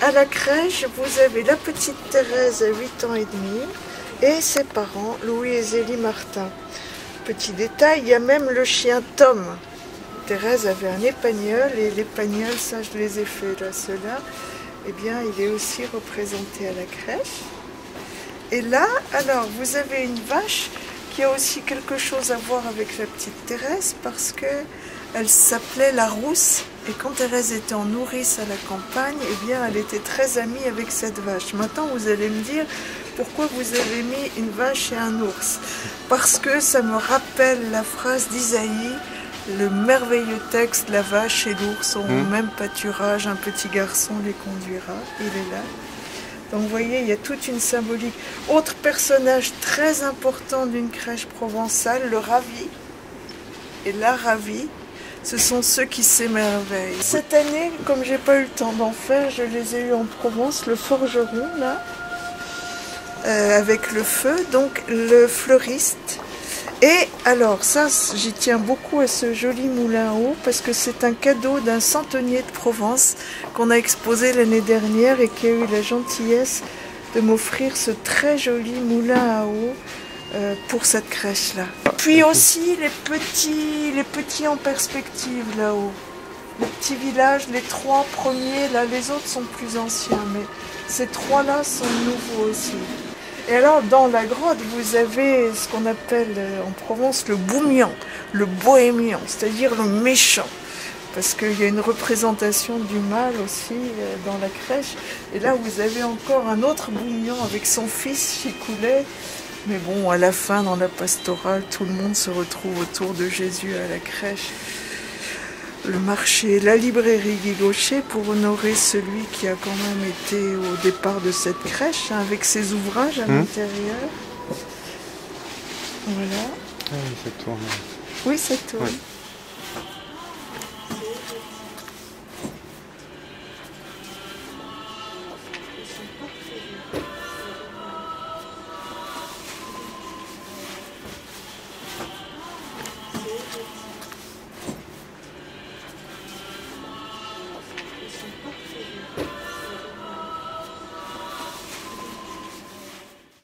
à la crèche, vous avez la petite Thérèse à 8 ans et demi et ses parents, Louis et Zélie Martin. Petit détail, il y a même le chien Tom. Thérèse avait un épagnol et l'épagnol, ça je les ai fait là, ceux-là, eh bien il est aussi représenté à la crèche. Et là, alors, vous avez une vache qui a aussi quelque chose à voir avec la petite Thérèse parce que elle s'appelait la Rousse et quand Thérèse était en nourrice à la campagne, eh bien elle était très amie avec cette vache. Maintenant vous allez me dire pourquoi vous avez mis une vache et un ours. Parce que ça me rappelle la phrase d'Isaïe, le merveilleux texte, la vache et l'ours ont le même pâturage, un petit garçon les conduira, il est là. Donc vous voyez, il y a toute une symbolique. Autre personnage très important d'une crèche provençale, le ravi et la ravie, ce sont ceux qui s'émerveillent. Cette année, comme j'ai pas eu le temps d'en faire, je les ai eus en Provence, le forgeron là, avec le feu, donc le fleuriste. Et alors ça, j'y tiens beaucoup à ce joli moulin à eau parce que c'est un cadeau d'un centenier de Provence qu'on a exposé l'année dernière et qui a eu la gentillesse de m'offrir ce très joli moulin à eau pour cette crèche-là. Puis aussi les petits en perspective là-haut. Le petit village, les 3 premiers, là les autres sont plus anciens, mais ces 3-là sont nouveaux aussi. Et alors, dans la grotte, vous avez ce qu'on appelle en Provence le bougnan, le bohémien, c'est-à-dire le méchant. Parce qu'il y a une représentation du mal aussi dans la crèche. Et là, vous avez encore un autre bougnan avec son fils Chicoulet. Mais bon, à la fin, dans la pastorale, tout le monde se retrouve autour de Jésus à la crèche. Le marché, la librairie Guy Gaucher pour honorer celui qui a quand même été au départ de cette crèche, hein, avec ses ouvrages à l'intérieur. Voilà. Ah oui, ça tourne. Oui, ça tourne. Ouais.